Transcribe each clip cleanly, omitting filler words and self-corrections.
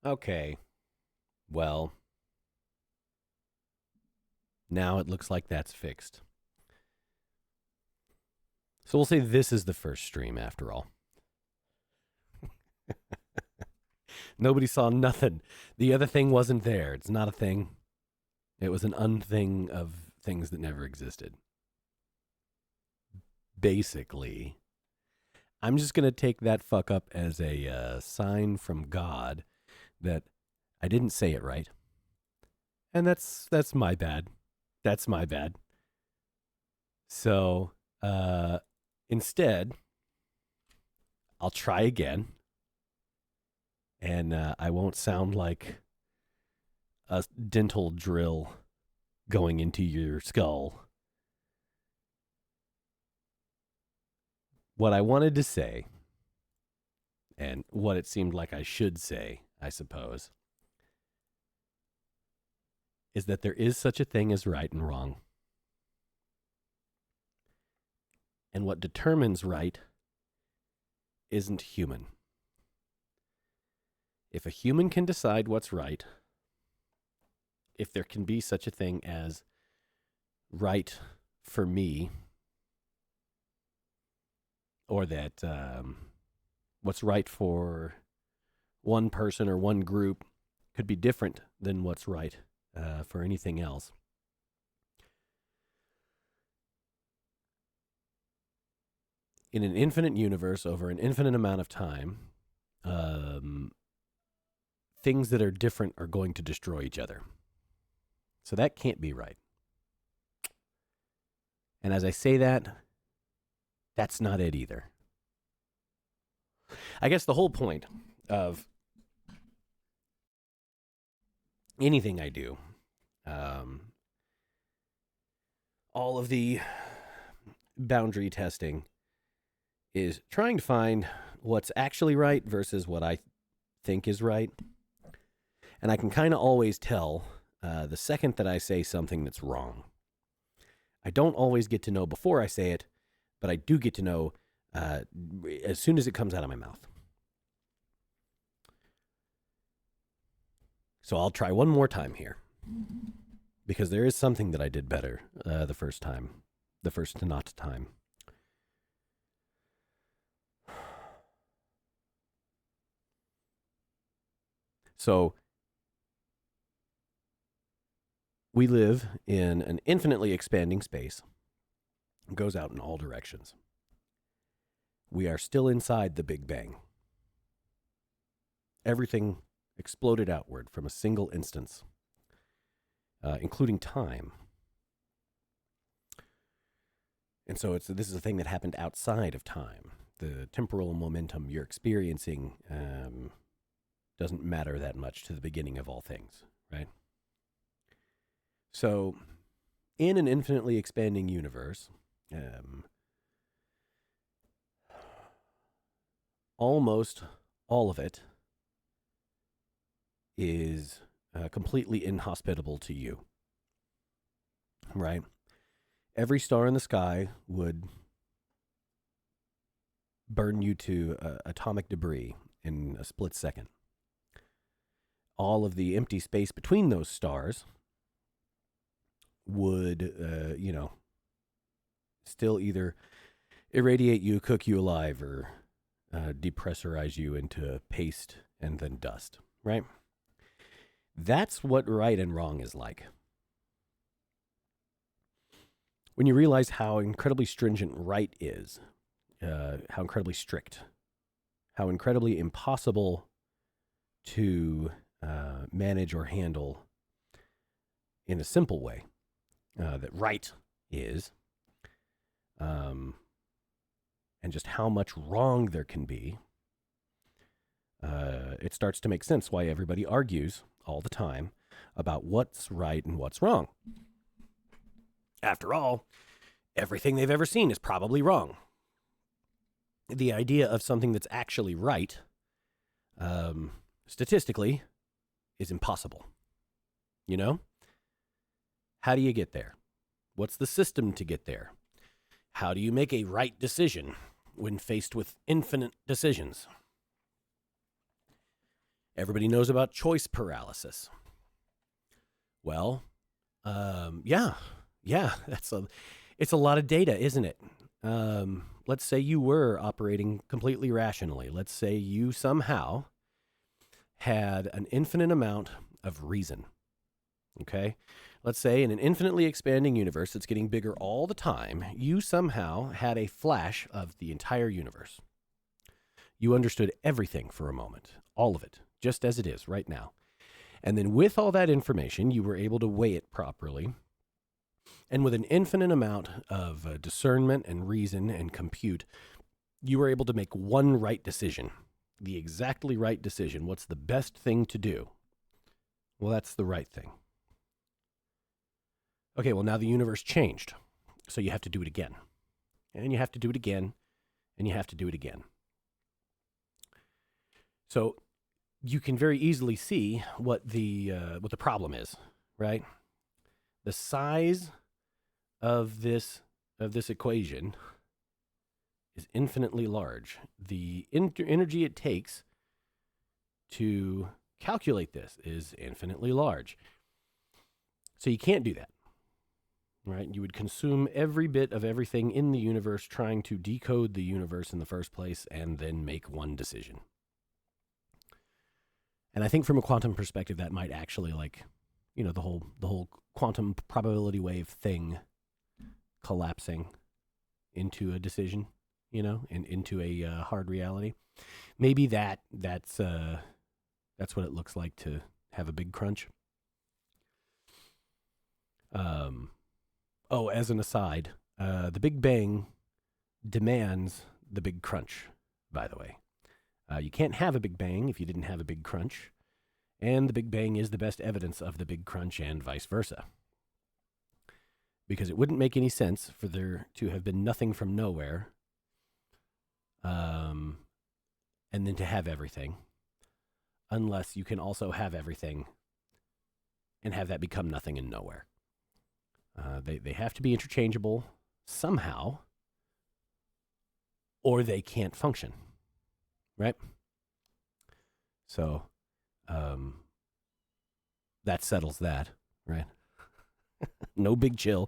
Okay, well, now it looks like that's fixed. So we'll say this is the first stream after all. Nobody saw nothing. The other thing wasn't there. It's not a thing. It was an unthing of things that never existed. Basically, I'm just going to take that fuck up as a sign from God that I didn't say it right. And that's my bad. That's my bad. So, instead, I'll try again and I won't sound like a dental drill going into your skull. What I wanted to say, and what it seemed like I should say, I suppose, is that there is such a thing as right and wrong. And what determines right isn't human. If a human can decide what's right, if there can be such a thing as right for me, or that what's right for one person or one group could be different than what's right for anything else. In an infinite universe over an infinite amount of time, things that are different are going to destroy each other. So that can't be right. And as I say that, that's not it either. I guess the whole point of anything I do, all of the boundary testing, is trying to find what's actually right versus what I think is right. And I can kind of always tell the second that I say something that's wrong. I don't always get to know before I say it, but I do get to know as soon as it comes out of my mouth. So I'll try one more time here, because there is something that I did better the first not time. So we live in an infinitely expanding space. It goes out in all directions. We are still inside the Big Bang. Everything exploded outward from a single instance, including time. And so this is a thing that happened outside of time. The temporal momentum you're experiencing doesn't matter that much to the beginning of all things, right? So, in an infinitely expanding universe, almost all of it is completely inhospitable to you, right? Every star in the sky would burn you to atomic debris in a split second. All of the empty space between those stars would, still either irradiate you, cook you alive, or depressurize you into paste and then dust, right? That's what right and wrong is like. When you realize how incredibly stringent right is, how incredibly strict, how incredibly impossible to manage or handle in a simple way that right is, and just how much wrong there can be, it starts to make sense why everybody argues all the time about what's right and what's wrong. After all, everything they've ever seen is probably wrong. The idea of something that's actually right, statistically, is impossible. You know? How do you get there? What's the system to get there? How do you make a right decision when faced with infinite decisions? Everybody knows about choice paralysis. Well, yeah, it's a lot of data, isn't it? Let's say you were operating completely rationally. Let's say you somehow had an infinite amount of reason. Okay? Let's say in an infinitely expanding universe that's getting bigger all the time, you somehow had a flash of the entire universe. You understood everything for a moment, all of it, just as it is right now. And then with all that information, you were able to weigh it properly. And with an infinite amount of discernment and reason and compute, you were able to make one right decision, the exactly right decision. What's the best thing to do? Well, that's the right thing. Okay, well, now the universe changed, so you have to do it again. And you have to do it again, and you have to do it again. So you can very easily see what the problem is, right? The size of this equation is infinitely large. The energy it takes to calculate this is infinitely large. So you can't do that, right? You would consume every bit of everything in the universe trying to decode the universe in the first place and then make one decision. And I think from a quantum perspective, that might actually, like, you know, the whole quantum probability wave thing collapsing into a decision, you know, and into a hard reality. Maybe that's what it looks like to have a big crunch. Oh, as an aside, the Big Bang demands the big crunch, by the way. You can't have a Big Bang if you didn't have a big crunch. And the Big Bang is the best evidence of the big crunch and vice versa. Because it wouldn't make any sense for there to have been nothing from nowhere, and then to have everything, unless you can also have everything and have that become nothing and nowhere. They have to be interchangeable somehow, or they can't function, right? So that settles that, right? No big chill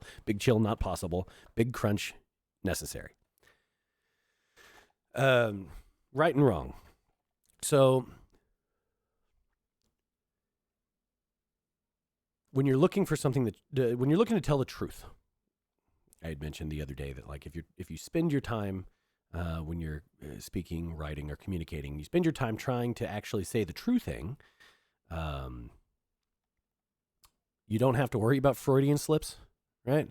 not possible, big crunch necessary. Right and wrong. So when you're looking for something when you're looking to tell the truth, I had mentioned the other day that, like, if you spend your time when you're speaking, writing, or communicating, you spend your time trying to actually say the true thing, you don't have to worry about Freudian slips, right?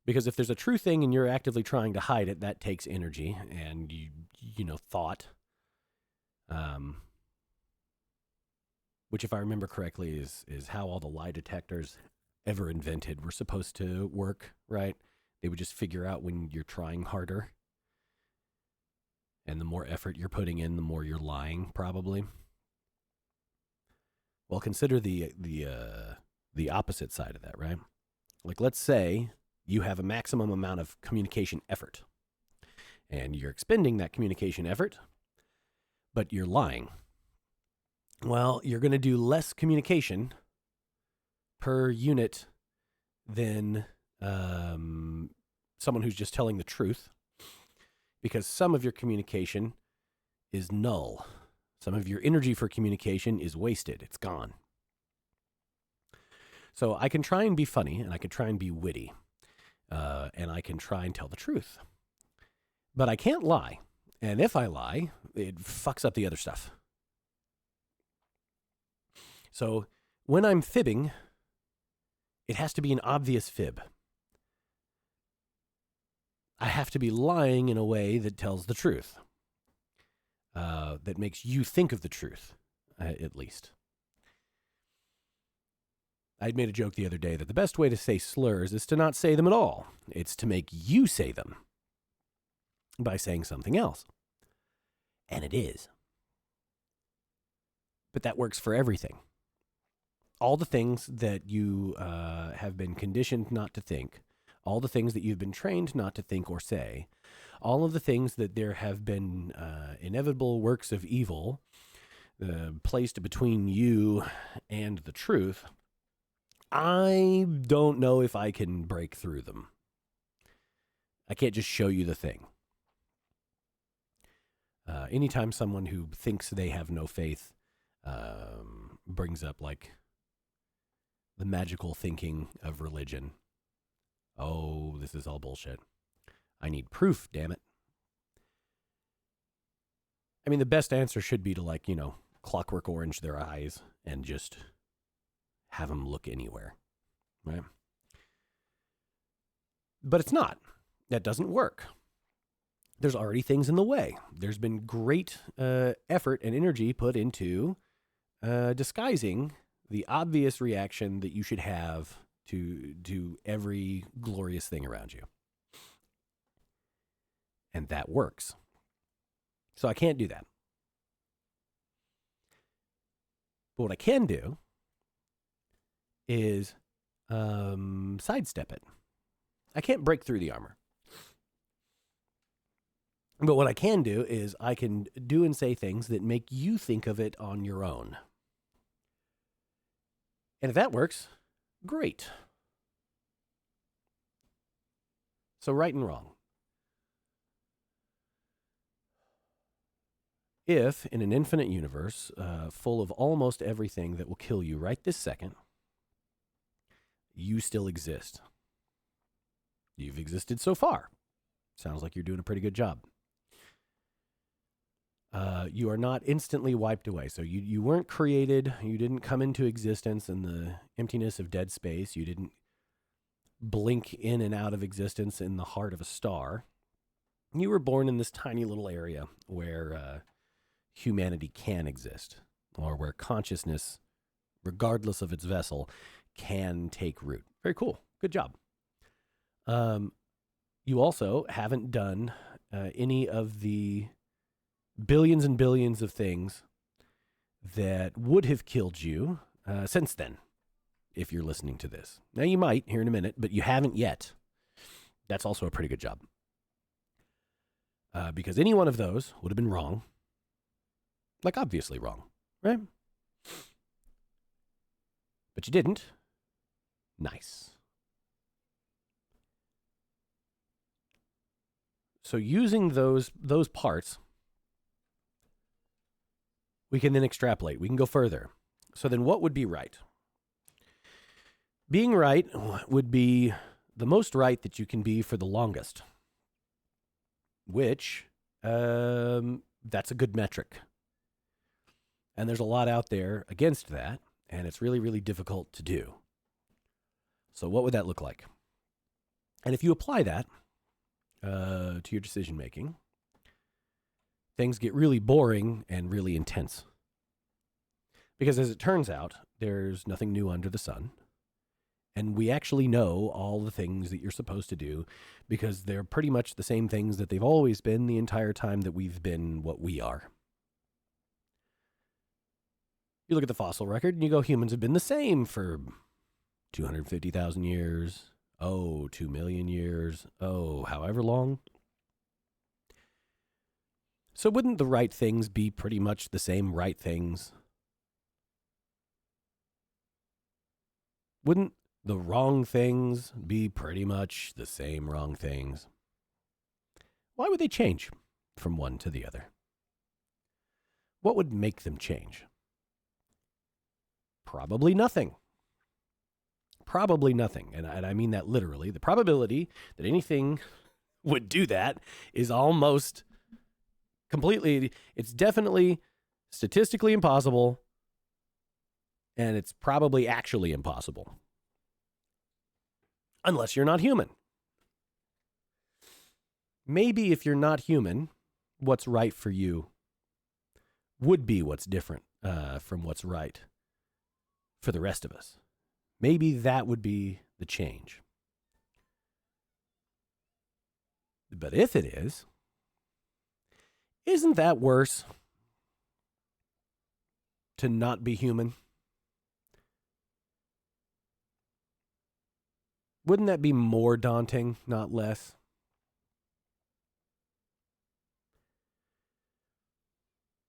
Because if there's a true thing and you're actively trying to hide it, that takes energy and thought. Which, if I remember correctly, is how all the lie detectors ever invented were supposed to work, right? They would just figure out when you're trying harder. And the more effort you're putting in, the more you're lying, probably. Well, consider the opposite side of that, right? Like, let's say you have a maximum amount of communication effort, and you're expending that communication effort, but you're lying. Well, you're going to do less communication per unit than someone who's just telling the truth, because some of your communication is null. Some of your energy for communication is wasted. It's gone. So I can try and be funny, and I can try and be witty, and I can try and tell the truth. But I can't lie. And if I lie, it fucks up the other stuff. So when I'm fibbing, it has to be an obvious fib. I have to be lying in a way that tells the truth, that makes you think of the truth, at least. I'd made a joke the other day that the best way to say slurs is to not say them at all. It's to make you say them by saying something else. And it is. But that works for everything. All the things that you have been conditioned not to think, all the things that you've been trained not to think or say, all of the things that there have been inevitable works of evil placed between you and the truth, I don't know if I can break through them. I can't just show you the thing. Anytime someone who thinks they have no faith brings up like the magical thinking of religion, oh, this is all bullshit. I need proof, damn it. I mean, the best answer should be to, like, Clockwork Orange their eyes and just have them look anywhere, right? But it's not. That doesn't work. There's already things in the way. There's been great effort and energy put into disguising the obvious reaction that you should have to every glorious thing around you. And that works. So I can't do that. But what I can do is sidestep it. I can't break through the armor. But what I can do is I can do and say things that make you think of it on your own. And if that works, great. So right and wrong. If in an infinite universe full of almost everything that will kill you right this second, you still exist. You've existed so far. Sounds like you're doing a pretty good job. You are not instantly wiped away. So you weren't created. You didn't come into existence in the emptiness of dead space. You didn't blink in and out of existence in the heart of a star. You were born in this tiny little area where humanity can exist, or where consciousness, regardless of its vessel, can take root. Very cool. Good job. You also haven't done any of the billions and billions of things that would have killed you since then, if you're listening to this. Now, you might here in a minute, but you haven't yet. That's also a pretty good job. Because any one of those would have been wrong. Like, obviously wrong, right? But you didn't. Nice. So using those parts, we can then extrapolate. We can go further. So then what would be right? Being right would be the most right that you can be for the longest, which that's a good metric. And there's a lot out there against that, and it's really, really difficult to do. So what would that look like? And if you apply that to your decision making, things get really boring and really intense. Because as it turns out, there's nothing new under the sun. And we actually know all the things that you're supposed to do because they're pretty much the same things that they've always been the entire time that we've been what we are. You look at the fossil record and you go, humans have been the same for 250,000 years. 2 million years. However long. So wouldn't the right things be pretty much the same right things? Wouldn't the wrong things be pretty much the same wrong things? Why would they change from one to the other? What would make them change? Probably nothing. Probably nothing. And I mean that literally. The probability that anything would do that is almost completely, it's definitely statistically impossible, and it's probably actually impossible. Unless you're not human. Maybe if you're not human, what's right for you would be what's different from what's right for the rest of us. Maybe that would be the change. But if it is, isn't that worse to not be human? Wouldn't that be more daunting, not less?